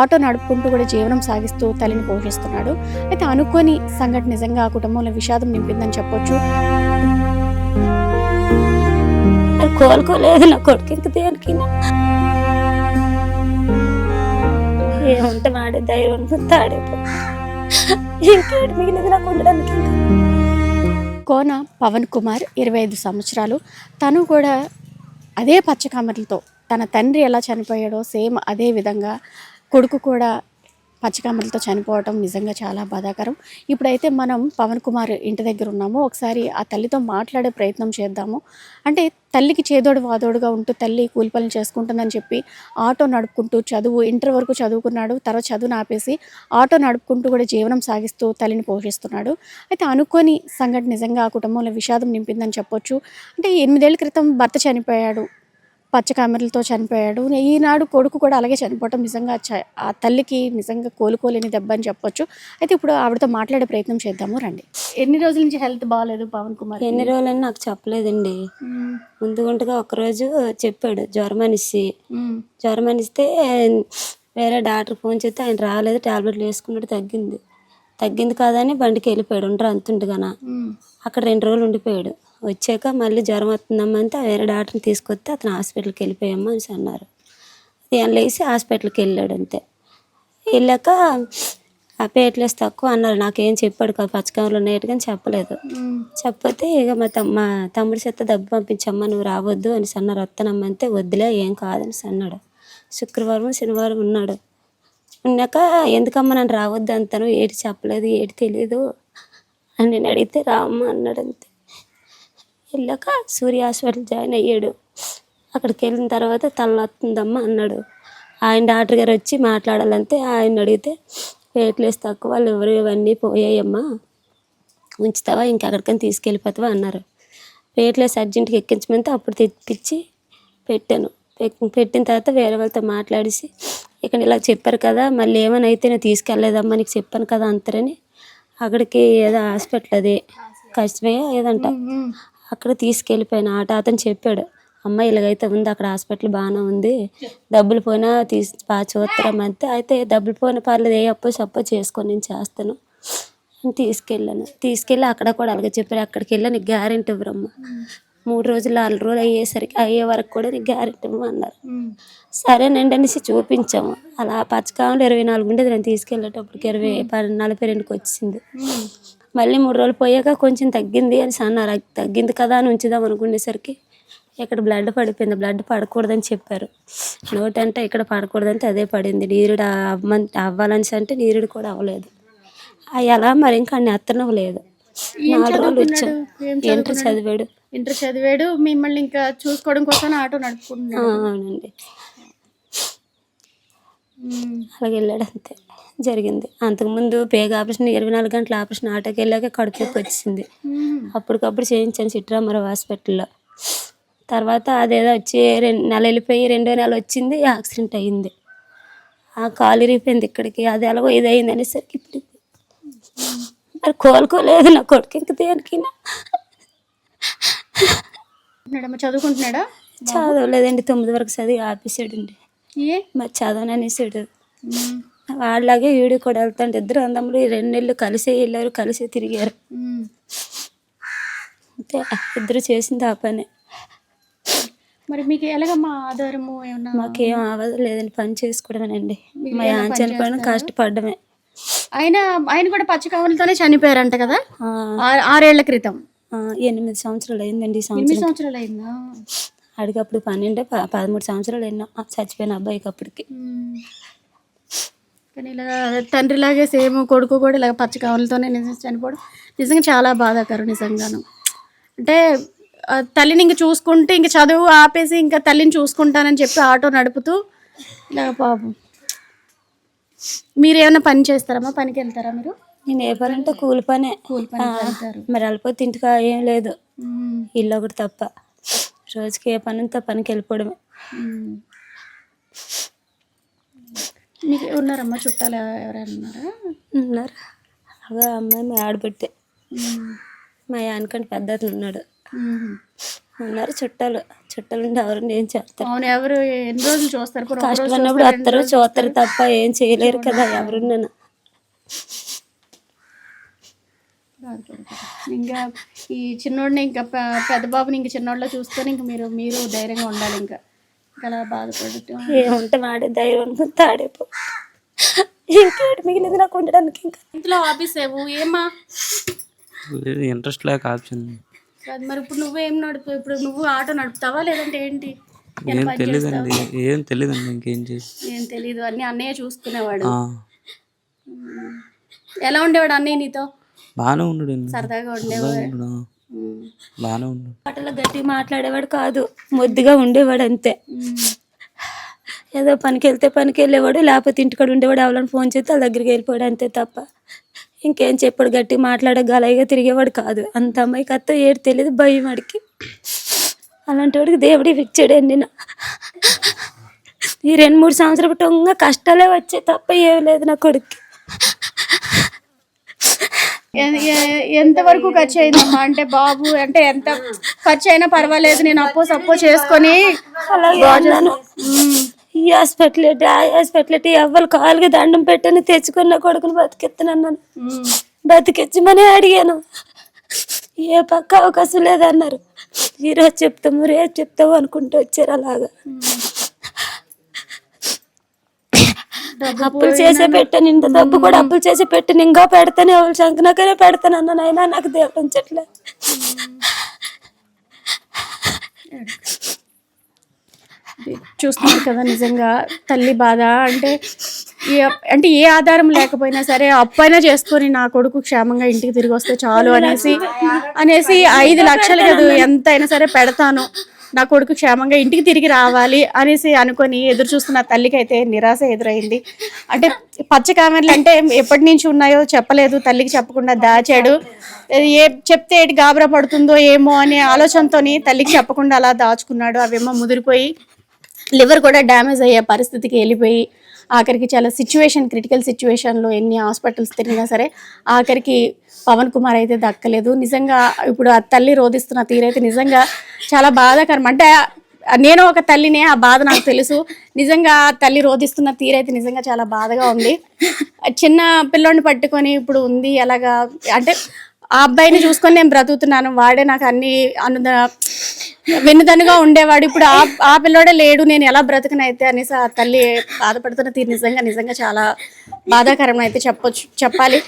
Auto నడుపుకుంటూ కూడా జీవనం సాగిస్తూ తల్లిని పోషిస్తున్నాడు. అయితే అనుకోని సంఘటన నిజంగా ఆ కుటుంబంలో విషాదం నింపిందని చెప్పొచ్చు. కోలుకోలేదు నా కొడుకు. ఇంక దేనికి ఏముంటే వాడే దైవం తాడే ఇంకేడు మిగిలింది నాకు ఉండడానికి. కోన పవన్ కుమార్ 25 సంవత్సరాలు. తను కూడా అదే పచ్చకమరలతో తన తండ్రి ఎలా చనిపోయాడో సేమ్ అదే విధంగా కొడుకు కూడా పచ్చకమరలతో చనిపోవటం నిజంగా చాలా బాధాకరం. ఇప్పుడైతే మనం పవన్ కుమార్ ఇంటి దగ్గర ఉన్నాము. ఒకసారి ఆ తల్లితో మాట్లాడే ప్రయత్నం చేద్దాము. అంటే తల్లికి చేదోడు వాదోడుగా ఉంటూ తల్లి కూలి పనులు చేసుకుంటుందని చెప్పి ఆటో నడుపుకుంటూ ఇంటర్ వరకు చదువుకున్నాడు. తర్వాత చదువును ఆపేసి ఆటో నడుపుకుంటూ కూడా జీవనం సాగిస్తూ తల్లిని పోషిస్తున్నాడు. అయితే అనుకోని సంఘటన నిజంగా ఆ కుటుంబంలో విషాదం నింపిందని చెప్పొచ్చు. అంటే 8 ఏళ్ల క్రితం భర్త చనిపోయాడు, పచ్చకమరలతో చనిపోయాడు. ఈనాడు కొడుకు కూడా అలాగే చనిపోవటం నిజంగా ఆ తల్లికి నిజంగా కోలుకోలేని దెబ్బ అని చెప్పొచ్చు. అయితే ఇప్పుడు ఆవిడతో మాట్లాడే ప్రయత్నం చేద్దాము రండి. ఎన్ని రోజుల నుంచి హెల్త్ బాగాలేదు పవన్ కుమార్? ఎన్ని రోజులని నాకు చెప్పలేదండి. ముందుగుంటగా ఒకరోజు చెప్పాడు జ్వరం అనిస్తే వేరే డాక్టర్ ఫోన్ చేస్తే ఆయన రాలేదు, టాబ్లెట్లు వేసుకున్నాడు, తగ్గింది కాదని బండికి వెళ్ళిపోయాడు. ఉండరు అంతుండగానా అక్కడ 2 రోజులు ఉండిపోయాడు. వచ్చాక మళ్ళీ జ్వరం వస్తుందమ్మా అంటే వేరే డాక్టర్ని తీసుకొస్తే అతను హాస్పిటల్కి వెళ్ళిపోయామ్మా అని అన్నారు. ఆయన లేచి హాస్పిటల్కి వెళ్ళాడు. అంతే వెళ్ళాక ఆ ప్లేట్లెస్ తక్కువ అన్నారు. నాకేం చెప్పాడు కాదు, పచ్చకమరలు ఉన్నాయట కానీ చెప్పలేదు. చెప్పతే ఇక మా తమ్ముడి చేత డబ్బు పంపించమ్మా, నువ్వు రావద్దు అని అన్నారు. వస్తానమ్మ అంటే వద్దులే ఏం కాదని అన్నాడు. శుక్రవారం శనివారం ఉన్నాడు. ఉన్నాక ఎందుకమ్మా నన్ను రావద్దు అంతాను, ఏటి చెప్పలేదు, ఏటి తెలియదు అని నేను అడిగితే రామ్మ అన్నాడు. అంతే వెళ్ళాక సూర్య హాస్పిటల్ జాయిన్ అయ్యాడు. అక్కడికి వెళ్ళిన తర్వాత తలనొస్తుందమ్మా అన్నాడు. ఆయన డాక్టర్ గారు వచ్చి మాట్లాడాలంటే ఆయన అడిగితే ప్లేట్లెస్ తక్కువ, వాళ్ళు ఎవరు ఇవన్నీ పోయాయమ్మా, ఉంచుతావా ఇంకెక్కడికైనా తీసుకెళ్ళిపోతావా అన్నారు. ప్లేట్లెస్ అర్జెంట్గా ఎక్కించమంటే అప్పుడు తెప్పించి పెట్టాను. పెట్టిన తర్వాత వేరే వాళ్ళతో మాట్లాడేసి ఇక్కడ ఇలా చెప్పారు కదా, మళ్ళీ ఏమైనా అయితే నేను తీసుకెళ్ళలేదమ్మా, నీకు చెప్పాను కదా అంతరని అక్కడికి ఏదో హాస్పిటల్ అదే కష్టమే ఏదంట అక్కడ తీసుకెళ్ళిపోయాను. అతను చెప్పాడు, అమ్మ ఇలాగైతే ఉంది అక్కడ హాస్పిటల్ బాగానే ఉంది, డబ్బులు పోయినా బాగా చూస్తారమ్మంతే. అయితే డబ్బులు పోయినా పర్లేదు, ఏ అప్పో చేసుకొని నేను చేస్తాను అని తీసుకెళ్ళి అక్కడ కూడా అలాగే చెప్పారు. అక్కడికి వెళ్ళి నీకు గ్యారెంటీ ఇవ్వరమ్మా, 3 రోజులు 4 రోజులు అయ్యే వరకు కూడా నీకు గ్యారెంటీ ఇవ్వమన్నారు. సరేనండి అనేసి చూపించాము. అలా పచ్చకమరలు 24 ఉండేది, నేను తీసుకెళ్ళేటప్పటికి 42కి వచ్చింది. మళ్ళీ 3 రోజులు పోయాక కొంచెం తగ్గింది అని అన్నారు. తగ్గింది కదా అని ఉంచుదాం అనుకునేసరికి ఇక్కడ బ్లడ్ పడిపోయింది. బ్లడ్ పడకూడదని చెప్పారు. నోటంటే ఇక్కడ పడకూడదంటే అదే పడింది. నీరుడు అవ్వాలని అంటే నీరుడు కూడా అవ్వలేదు. అవి అలా మరి ఇంకా నెత్తనం లేదు. 4 రోజులు వచ్చాం. ఇంటర్ చదివాడు. మిమ్మల్ని ఇంకా చూసుకోవడం కోసం ఆటో నడుపుకుంటున్నాడు. అవునండి, అలాగే వెళ్ళాడు. అంతే జరిగింది. అంతకుముందు పేగ ఆపరేషన్ 24 గంటల ఆపరేషన్ ఆటోకి వెళ్ళాక కడుపు నొప్పి వచ్చింది. అప్పటికప్పుడు చేయించాను చిట్రామరావు హాస్పిటల్లో. తర్వాత అదేదో వచ్చి 2 నెలలు వెళ్ళిపోయి 2వ నెల వచ్చింది, యాక్సిడెంట్ అయ్యింది. ఆ కాలు ఇరిగిపోయింది ఇక్కడికి. అది ఎలాగో ఇది అయింది అనేసరికి ఇప్పుడు మరి కోలుకోలేదు నా కొడుకు. ఇంక దేనికి చదువుకుంటున్నాడా? చదవలేదండి, 9 వరకు చదివి ఆపేసాడండి. మరి చదవననేసాడు. వాళ్ళలాగే వీడు కూడా వెళ్తాంటే ఇద్దరు అందములు 2 నెలలు కలిసే వెళ్ళారు, కలిసే తిరిగారు. అంతే ఇద్దరు చేసింది ఆ పని. మరి మీకు ఎలాగమ్మా ఆధారము? ఏమన్నా? మాకేం ఆధారం లేదండి, పని చేసుకోవడమేనండి. మా ఆయన చనిపోవడం కష్టపడమే. ఆయన కూడా పచ్చకమరలతోనే చనిపోయారంట కదా 6 ఏళ్ల క్రితం. 8 సంవత్సరాలు అయిందండి. 8 సంవత్సరాలు అయిందా? అడిగి అప్పుడు 13 సంవత్సరాలు అయినా చచ్చిపోయిన అబ్బాయికి అప్పటికి. కానీ ఇలా తండ్రిలాగే సేమ్ కొడుకు కూడా ఇలా పచ్చకమరలతోనే చనిపోవడం నిజంగా చాలా బాధాకరం. నిజంగాను అంటే తల్లిని ఇంక చూసుకుంటే ఇంక చదువు ఆపేసి ఇంకా తల్లిని చూసుకుంటానని చెప్పి ఆటో నడుపుతూ ఇలా పాపం. మీరు ఏమైనా పని చేస్తారమ్మా? పనికి వెళ్తారా మీరు? నేను ఏ పని అంటే కూలి పని వెళ్తారు. మరి వెళ్ళిపోతే ఇంటికి ఏం లేదు, ఇల్లు ఒకటి తప్ప. రోజుకి ఏ పని ఉంటే పనికి వెళ్ళిపోవడమే. మీకు ఉన్నారమ్మా చుట్టాలు ఎవరైనా ఉన్నారా? ఉన్నారు. అదే అమ్మాయి మా ఆడబెట్టే, మా ఆయనకంటే పెద్ద అతను ఉన్నాడు. ఉన్నారు చుట్టాలు ఉండి ఎవరు ఏం చేస్తారు? అవును, ఎవరు ఎన్ని రోజులు చూస్తారు? పోనీ ఒక రోజు కష్టం అన్నప్పుడు చూస్తారు, 2 వస్తారు రోజులు చూస్తారు తప్ప ఏం చేయలేరు కదా ఎవరున్నాను. ఇంకా ఈ చిన్నోడిని ఇంకా పెద్ద బాబుని ఇంక చిన్నోళ్ళలో చూసుకొని ఇంక మీరు ధైర్యంగా ఉండాలి. ఇంకా అలా బాధపడటం ఏముంటే వాడే ధైర్యం అనుకుని తాడేపో, ఇంకేటి మిగిలింది నాకు ఉండడానికి. ఇంకా ఇంట్లో హాబీస్ ఏవు ఏమా? ఇంట్రెస్ట్ లేక ఆప్షన్ కాదు మరి ఇప్పుడు నువ్వేం నడుపు? ఇప్పుడు నువ్వు ఆటో నడుపుతావా లేదంటే ఏంటి? ఏం తెలీదండి, ఏం తెలీదండి, ఇంకేం చేసి ఏం తెలీదు, అన్నీ అన్నయ్య చూసుకునేవాడు. ఎలా ఉండేవాడు అన్నయ్య నీతో? బాగానే ఉన్నాడండి, సరదాగా ఉండేవాడు. బాగానే ఉన్నాడు. మాటలో గట్టి మాట్లాడేవాడు కాదు, ముద్దుగా ఉండేవాడు అంతే. ఏదో పనికి వెళ్తే పనికి వెళ్ళేవాడు, లేకపోతే ఇంటికాడ ఉండేవాడు. ఎవరైనా ఫోన్ చేస్తే వాళ్ళ దగ్గరికి వెళ్ళిపోయాడు అంతే తప్ప ఇంకేం చెప్పాడు. గట్టి మాట్లాడగలగా తిరిగేవాడు కాదు. అంత అమ్మాయికి అత్త ఏడు తెలియదు, భయం వాడికి. అలాంటి వాడికి దేవుడి ఇచ్చాడండి. ఈ 2-3 సంవత్సరాలు టొంగ కష్టాలే వచ్చాయి తప్ప ఏం లేదు నా కొడుక్కి. ఎంతవరకు ఖర్చు అయిందమ్మా? అంటే బాబు అంటే ఎంత ఖర్చు అయినా పర్వాలేదు, నేను అప్పో చేసుకొని ఈ హాస్పిటల్ ఆ హాస్పిటల్ ఎవ్వరు కాలుగా దండం పెట్టని తెచ్చుకుని నా కొడుకుని బతికెత్తున్నాను. బతికిచ్చమని అడిగాను, ఏ పక్క అవకాశం లేదన్నారు. ఈరోజు చెప్తాము రేపు చెప్తాము అనుకుంటూ వచ్చారు. అలాగా అప్పులు చేసే పెట్టాను, ఇంత డబ్బు కూడా అప్పులు చేసి పెట్టాను. ఇంకా పెడతాను, ఎవరు శంకనాకనే పెడతాను అన్నాను. అయినా నాకు దేవించట్లే. చూస్తున్నారు కదా, నిజంగా తల్లి బాధ. అంటే ఏ ఆధారం లేకపోయినా సరే అప్పైనా చేసుకొని నా కొడుకు క్షేమంగా ఇంటికి తిరిగి వస్తే చాలు అనేసి 5 లక్షలు కాదు ఎంత అయినా సరే పెడతాను, నా కొడుకు క్షేమంగా ఇంటికి తిరిగి రావాలి అనేసి అనుకొని ఎదురు చూస్తున్న తల్లికి అయితే నిరాశ ఎదురైంది. అంటే పచ్చ కామెర్లు అంటే ఎప్పటి నుంచి ఉన్నాయో చెప్పలేదు, తల్లికి చెప్పకుండా దాచాడు. చెప్తే ఏంటి గాబరా పడుతుందో ఏమో అనే ఆలోచనతో తల్లికి చెప్పకుండా అలా దాచుకున్నాడు. అవేమో ముదిరిపోయి లివర్ కూడా డ్యామేజ్ అయ్యే పరిస్థితికి వెళ్ళిపోయి ఆఖరికి చాలా క్రిటికల్ సిచ్యువేషన్లో ఎన్ని హాస్పిటల్స్ తిరిగినా సరే ఆఖరికి పవన్ కుమార్ అయితే దక్కలేదు. నిజంగా ఇప్పుడు ఆ తల్లి రోధిస్తున్న తీరైతే నిజంగా చాలా బాధాకరం. అంటే నేను ఒక తల్లినే, ఆ బాధ నాకు తెలుసు. నిజంగా తల్లి రోధిస్తున్న తీరైతే నిజంగా చాలా బాధగా ఉంది. చిన్న పిల్లోడిని పట్టుకొని ఇప్పుడు ఉంది అలాగా. అంటే ఆ అబ్బాయిని చూసుకొని నేను బ్రతుకుతున్నాను, వాడే నాకు అన్ని వెన్నుదన్నుగా ఉండేవాడు. ఇప్పుడు ఆ పిల్లోడే లేడు, నేను ఎలా బ్రతకనైతే అనేసి ఆ తల్లి బాధపడుతున్న తీరు నిజంగా చాలా బాధాకరం అయితే చెప్పాలి.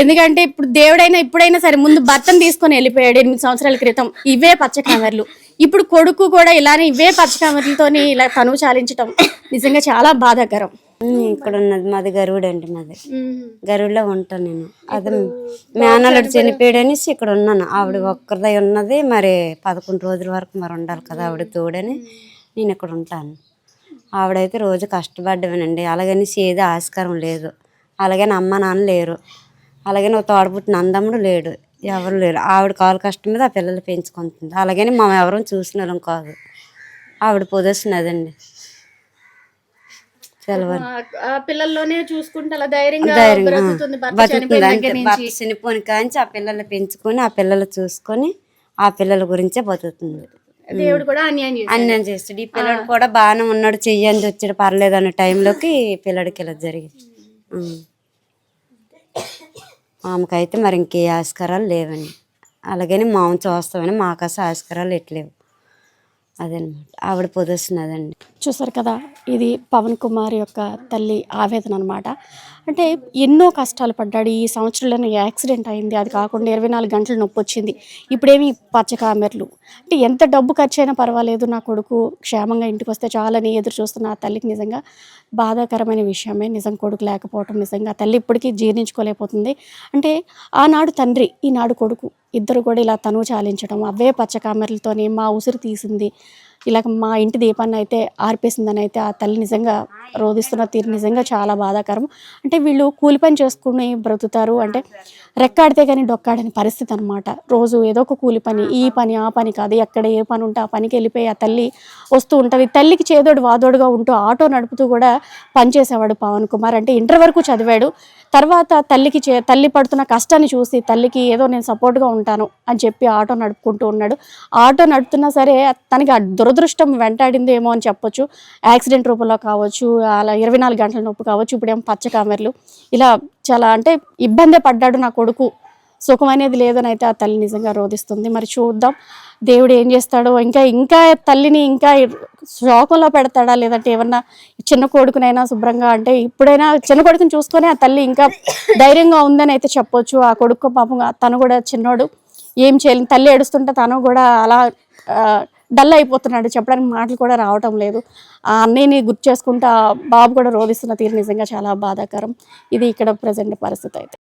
ఎందుకంటే ఇప్పుడు దేవుడైనా ఇప్పుడైనా సరే ముందు భర్తను తీసుకొని వెళ్ళిపోయాడు 8 సంవత్సరాల క్రితం, ఇవే పచ్చ కామెర్లు. ఇప్పుడు కొడుకు కూడా ఇలానే ఇవే పచ్చ కామెర్లతోని ఇలా తనువు చాలించడం నిజంగా చాలా బాధాకరం. ఇక్కడ ఉన్నది మాది గరువుడు అండి, మాది గరువులో ఉంటాను నేను. అది మేనల్లుడు చనిపోయాడనేసి ఇక్కడ ఉన్నాను. ఆవిడ ఒక్కరిదై ఉన్నది, మరి 11 రోజుల వరకు మరి ఉండాలి కదా ఆవిడ తోడని నేను ఇక్కడ ఉంటాను. ఆవిడైతే రోజు కష్టపడ్డమేనండి. అలాగనేసి ఏది ఆస్కారం లేదు. అలాగని అమ్మ నాన్న లేరు, అలాగని ఒక తోడబుట్టిన అందమ్ముడు లేడు, ఎవరు లేరు. ఆవిడ కాలు కష్టం మీద ఆ పిల్లలు పెంచుకుంటుంది. అలాగని మనం ఎవరం చూసిన వాళ్ళం కాదు. ఆవిడ పొదేస్తున్నదండి. పిల్లల్లోనే చూసుకుంటే అలా ధైర్యంగా బతుకుతుంది అంతే. భర్త చనిపోని కాంచి ఆ పిల్లలు పెంచుకొని ఆ పిల్లలు చూసుకొని ఆ పిల్లల గురించే బతుకుతుంది. దేవుడు కూడా అన్యాయం చేస్తాడు. ఈ పిల్లడు కూడా బాగానే ఉన్నాడు, చెయ్యంది వచ్చాడు పర్లేదు అనే టైంలోకి పిల్లడికి ఇలా జరిగింది. ఆమెకైతే మరి ఇంకే ఆస్కారాలు లేవండి. అలాగని మామ చూస్తామని మాకు అసలు ఆస్కారాలు ఎట్లేవు. అదనమాట ఆవిడ పొదుస్తున్నదండి. చూసారు కదా, ఇది పవన్ కుమార్ యొక్క తల్లి ఆవేదన అనమాట. అంటే ఎన్నో కష్టాలు పడ్డాడు. ఈ సంవత్సరంలోనే యాక్సిడెంట్ అయింది, అది కాకుండా 24 గంటలు నొప్పి వచ్చింది. ఇప్పుడేమి పచ్చ కామెర్లు. అంటే ఎంత డబ్బు ఖర్చు అయినా పర్వాలేదు, నా కొడుకు క్షేమంగా ఇంటికి వస్తే చాలని ఎదురు చూస్తున్న ఆ తల్లికి నిజంగా బాధాకరమైన విషయమే. నిజం కొడుకు లేకపోవటం నిజంగా తల్లి ఇప్పటికీ జీర్ణించుకోలేకపోతుంది. అంటే ఆనాడు తండ్రి, ఈనాడు కొడుకు ఇద్దరు కూడా ఇలా తనువు చాలించడం, అవే పచ్చ కామెర్లతోని మా ఉసిరు తీసింది, ఇలా మా ఇంటి దీపాన్ని అయితే ఆర్పేసిందని అయితే ఆ తల్లి నిజంగా రోధిస్తున్న తీరు నిజంగా చాలా బాధాకరం. అంటే వీళ్ళు కూలి పని చేసుకుని బ్రతుకుతారు, అంటే రెక్కాడితే కానీ డొక్కాడని పరిస్థితి అనమాట. రోజు ఏదో ఒక కూలి పని, ఈ పని ఆ పని కాదు, ఎక్కడ ఏ పని ఉంటే ఆ పనికి వెళ్ళిపోయి ఆ తల్లి వస్తూ ఉంటుంది. తల్లికి చేదోడు వాదోడుగా ఉంటూ ఆటో నడుపుతూ కూడా పనిచేసేవాడు పవన్ కుమార్. అంటే ఇంటర్ వరకు చదివాడు. తర్వాత తల్లి పడుతున్న కష్టాన్ని చూసి తల్లికి ఏదో నేను సపోర్ట్గా ఉంటాను అని చెప్పి ఆటో నడుపుకుంటూ ఉన్నాడు. ఆటో నడుపుతున్నా సరే తనకి ఆ దురదృష్టం వెంటాడిందేమో అని చెప్పొచ్చు. యాక్సిడెంట్ రూపంలో కావచ్చు, అలా 24 గంటల నొప్పి కావచ్చు, ఇప్పుడేమో పచ్చ కామెర్లు, ఇలా చాలా అంటే ఇబ్బంది పడ్డాడు నా కొడుకు, సుఖం అనేది లేదని అయితే ఆ తల్లి నిజంగా రోధిస్తుంది. మరి చూద్దాం దేవుడు ఏం చేస్తాడో. ఇంకా తల్లిని ఇంకా శోకంలో పెడతాడా, లేదంటే ఏమన్నా చిన్న కొడుకునైనా శుభ్రంగా, అంటే ఇప్పుడైనా చిన్న కొడుకుని చూసుకొని ఆ తల్లి ఇంకా ధైర్యంగా ఉందని అయితే చెప్పొచ్చు. ఆ కొడుకు పాపం తను కూడా చిన్నోడు, ఏం చేయలేని, తల్లి ఏడుస్తుంటే తను కూడా అలా డల్ అయిపోతున్నాడు, చెప్పడానికి మాటలు కూడా రావటం లేదు. ఆ అన్నయ్యని గుర్తు చేసుకుంటూ బాబు కూడా రోధిస్తున్న తీరు నిజంగా చాలా బాధాకరం. ఇది ఇక్కడ ప్రజెంట్ పరిస్థితి అయితే.